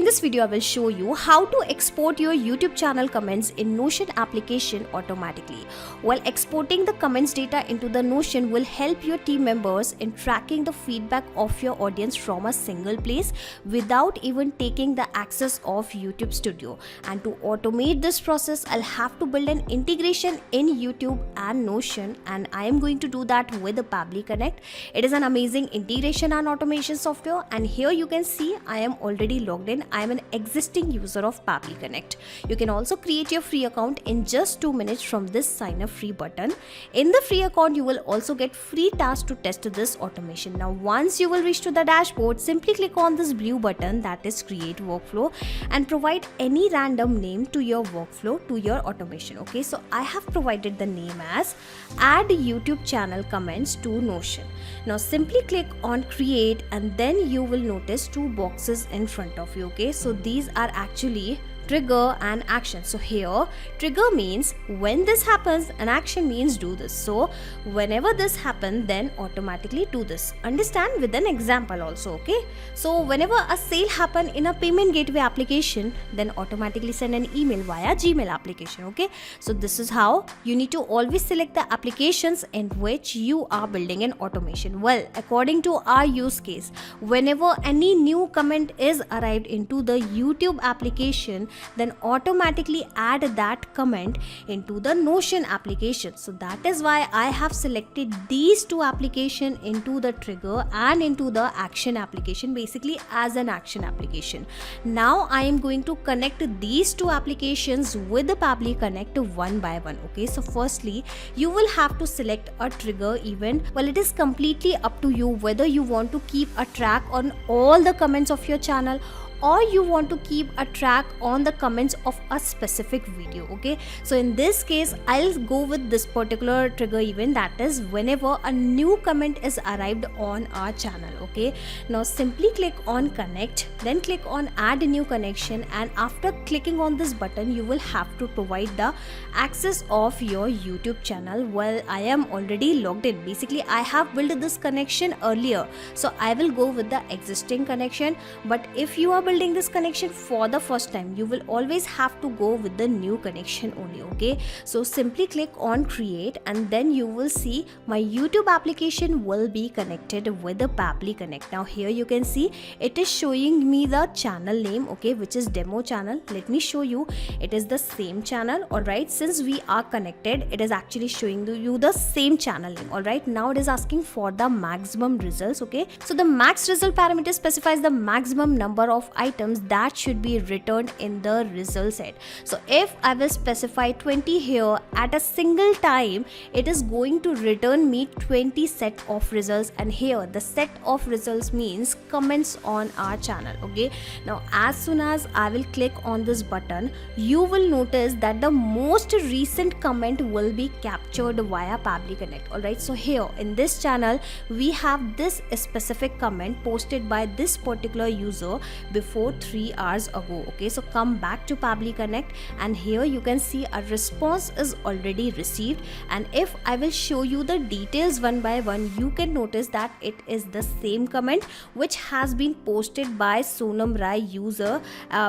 this video, I will show you how to export your YouTube channel comments in Notion application automatically. While exporting the comments data into the Notion will help your team members in tracking the feedback of your audience from a single place without even taking the access of YouTube Studio. And to automate this process, I'll have to build an integration in YouTube and Notion, and I am going to do that with the Pabbly Connect. It is an amazing integration and automation software, and here you can see I am already logged in. I am an existing user of Pabbly Connect. You can also create your free account in just 2 minutes from this sign up free button. In the free account, you will also get free tasks to test this automation. Now, once you will reach to the dashboard, simply click on this blue button, that is create workflow, and provide any random name to your workflow, to your automation. Okay, so I have provided the name as add YouTube channel comments to Notion. Now simply click on create, and then you will notice 2 boxes in front of you. Okay, so these are actually trigger and action. So here trigger means when this happens, and action means do this. So whenever this happens, then automatically do this. Understand with an example also. Okay, so whenever a sale happen in a payment gateway application, then automatically send an email via Gmail application. Okay, so this is how you need to always select the applications in which you are building an automation. Well, according to our use case, whenever any new comment is arrived into the YouTube application, then automatically add that comment into the Notion application. So that is why I have selected these 2 applications into the trigger and into the action application, basically as an action application. Now I am going to connect these 2 applications with the Pabbly Connect one by one. Okay, so firstly you will have to select a trigger event. Well, it is completely up to you whether you want to keep a track on all the comments of your channel, or you want to keep a track on the comments of a specific video. Okay, so in this case I'll go with this particular trigger event, that is whenever a new comment is arrived on our channel. Okay, now simply click on connect, then click on add a new connection, and after clicking on this button you will have to provide the access of your YouTube channel. Well, I am already logged in. Basically I have built this connection earlier, so I will go with the existing connection. But if you are building this connection for the first time, you will always have to go with the new connection only. Okay, so simply click on create, and then you will see my YouTube application will be connected with the Pabbly Connect. Now here you can see it is showing me the channel name, okay, which is demo channel. Let me show you, it is the same channel. All right, since we are connected, it is actually showing you the same channel name. All right, now it is asking for the maximum results. Okay, so the max result parameter specifies the maximum number of items that should be returned in the result set. So if I will specify 20 here at a single time, it is going to return me 20 set of results, and here the set of results means comments on our channel. Okay, now as soon as I will click on this button, you will notice that the most recent comment will be captured via Pabbly Connect. All right, so here in this channel we have this specific comment posted by this particular user before 3 hours ago. Okay, so come back to Pabbly Connect, and here you can see a response is already received. And if I will show you the details one by one, you can notice that it is the same comment which has been posted by Sonam Rai user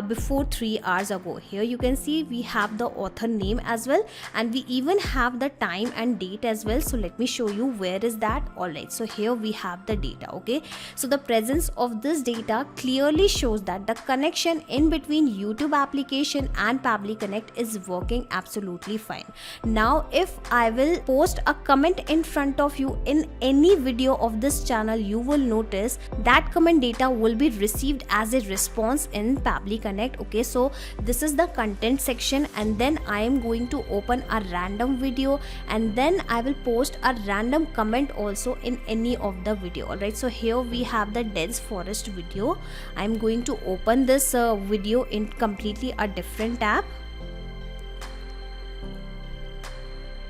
before 3 hours ago. Here you can see we have the author name as well, and we even have the time and date as well. So let me show you where is that. All right, so here we have the data. Okay, so the presence of this data clearly shows that the connection in between YouTube application and Pabbly Connect is working absolutely fine. Now if I will post a comment in front of you in any video of this channel, you will notice that comment data will be received as a response in Pabbly Connect. Okay, so this is the content section, and then I am going to open a random video, and then I will post a random comment also in any of the video. All right, so here we have the dense forest video. I'm going to open this video in completely a different tab.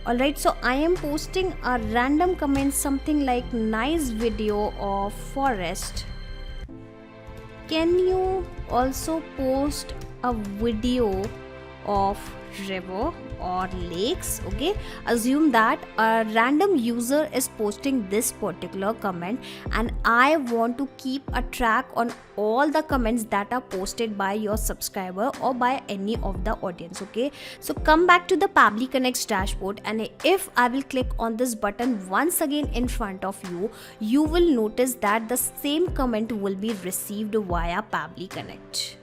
Alright, so I am posting a random comment, something like nice video of forest. Can you also post a video of river or lakes. Okay, assume that a random user is posting this particular comment, and I want to keep a track on all the comments that are posted by your subscriber or by any of the audience. Okay, so come back to the Pabbly Connect's dashboard, and if I will click on this button once again in front of you, you will notice that the same comment will be received via Pabbly Connect.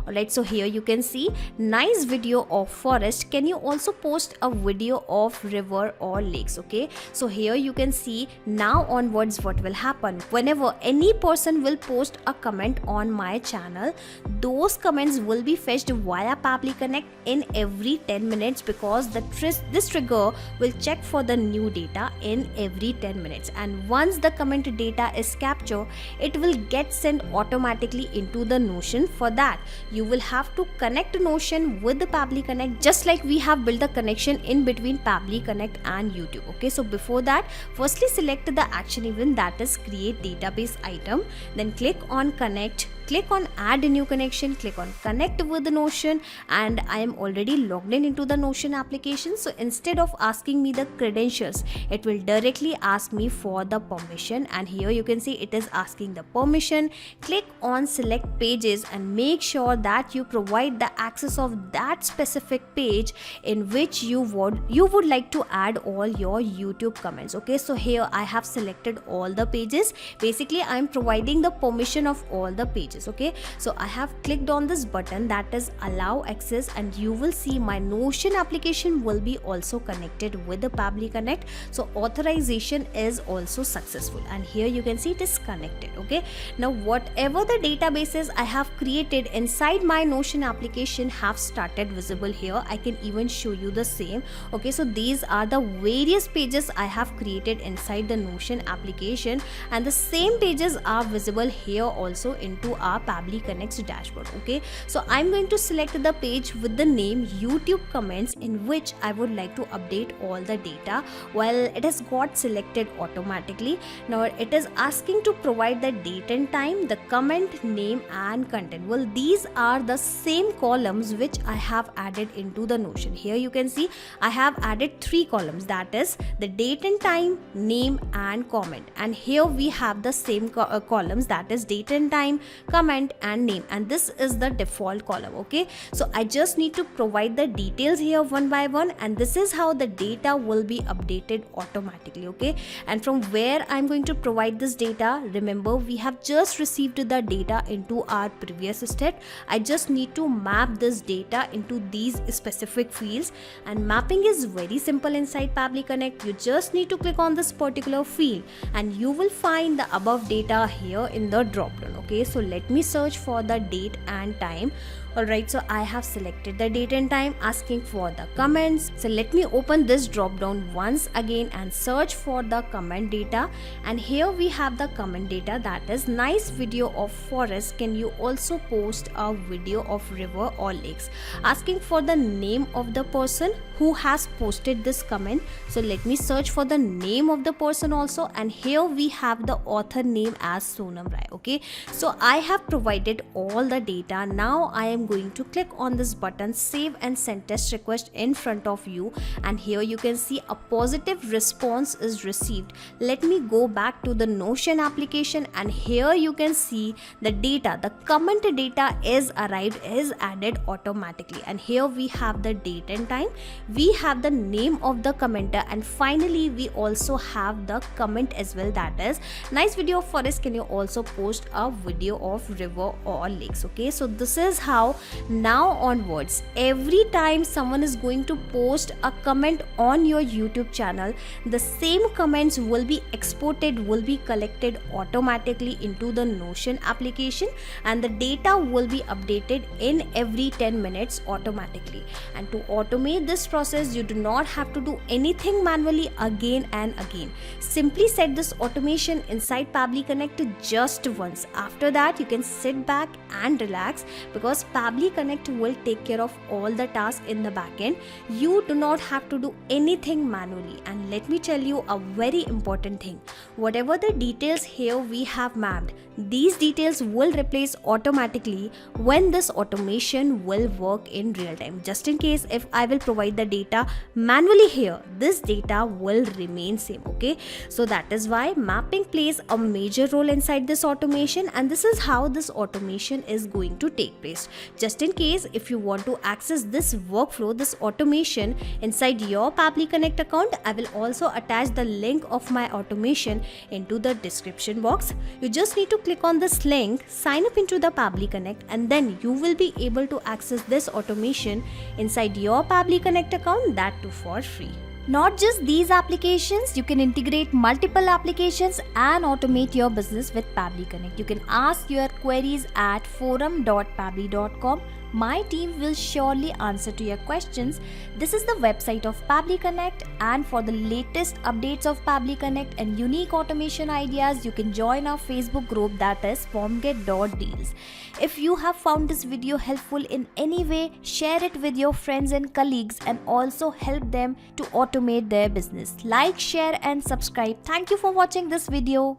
Alright, so here you can see nice video of forest. Can you also post a video of river or lakes? Okay, so here you can see now onwards what will happen. Whenever any person will post a comment on my channel, those comments will be fetched via Pabbly Connect in every 10 minutes, because this trigger will check for the new data in every 10 minutes, and once the comment data is captured, it will get sent automatically into the Notion. For that, you will have to connect Notion with the Pabbly Connect, just like we have built a connection in between Pabbly Connect and YouTube. Okay, so before that, firstly select the action event, that is create database item, then click on connect, click on add a new connection, click on connect with the Notion, and I am already logged in into the Notion application. So instead of asking me the credentials, it will directly ask me for the permission, and here you can see it is asking the permission. Click on select pages and make sure that you provide the access of that specific page in which you would like to add all your YouTube comments. Okay, so here I have selected all the pages. Basically, I am providing the permission of all the pages. Okay, so I have clicked on this button, that is allow access, and you will see my Notion application will be also connected with the Pabbly Connect. So authorization is also successful, and here you can see it is connected. Okay, now whatever the databases I have created inside my Notion application have started visible here. I can even show you the same. Okay, so these are the various pages I have created inside the Notion application, and the same pages are visible here also into our Pabbly Connect's dashboard. Okay, so I'm going to select the page with the name YouTube comments, in which I would like to update all the data. Well, it has got selected automatically. Now it is asking to provide the date and time, the comment name and content. Well, these are the same columns which I have added into the Notion. Here you can see I have added 3 columns, that is the date and time, name and comment, and here we have the same columns, that is date and time, comment and name, and this is the default column. Okay, so I just need to provide the details here one by one, and this is how the data will be updated automatically. Okay, and from where I'm going to provide this data, remember we have just received the data into our previous step. I just need to map this data into these specific fields, and mapping is very simple inside Pabbly Connect. You just need to click on this particular field and you will find the above data here in the drop down. Okay, so let me search for the date and time. Alright, so I have selected the date and time, asking for the comments. So let me open this drop down once again and search for the comment data, and here we have the comment data, that is nice video of forest. Can you also post a video of river or lakes? Asking for the name of the person who has posted this comment. So let me search for the name of the person also, and here we have the author name as Sonam Rai. Okay, so I have provided all the data. Now I am going to click on this button, save and send test request in front of you, and here you can see a positive response is received. Let me go back to the Notion application, and here you can see the data, the comment data is added automatically, and here we have the date and time, we have the name of the commenter, and finally we also have the comment as well, that is nice video of forest. Can you also post a video of river or lakes? Okay, so this is how now onwards, every time someone is going to post a comment on your YouTube channel, the same comments will be exported, will be collected automatically into the Notion application, and the data will be updated in every 10 minutes automatically. And to automate this process, you do not have to do anything manually again and again. Simply set this automation inside Pabbly Connect just once. After that, you can sit back and relax, because Pabbly Connect will take care of all the tasks in the backend. You do not have to do anything manually. And let me tell you a very important thing. Whatever the details here we have mapped, These details will replace automatically when this automation will work in real time. Just in case if I will provide the data manually here, this data will remain same. Okay, so that is why mapping plays a major role inside this automation, and this is how this automation is going to take place. Just in case if you want to access this workflow, this automation inside your Pabbly Connect account, I will also attach the link of my automation into the description box. You just need to click on this link, sign up into the Pabbly Connect, and then you will be able to access this automation inside your Pabbly Connect account, that too for free. Not just these applications, you can integrate multiple applications and automate your business with Pabbly Connect. You can ask your queries at forum.pabbly.com. My team will surely answer to your questions. This is the website of Pabbly Connect, and for the latest updates of Pabbly Connect and unique automation ideas, you can join our Facebook group, that is formget.deals. If you have found this video helpful in any way, share it with your friends and colleagues and also help them to automate their business. Like, share and subscribe. Thank you for watching this video.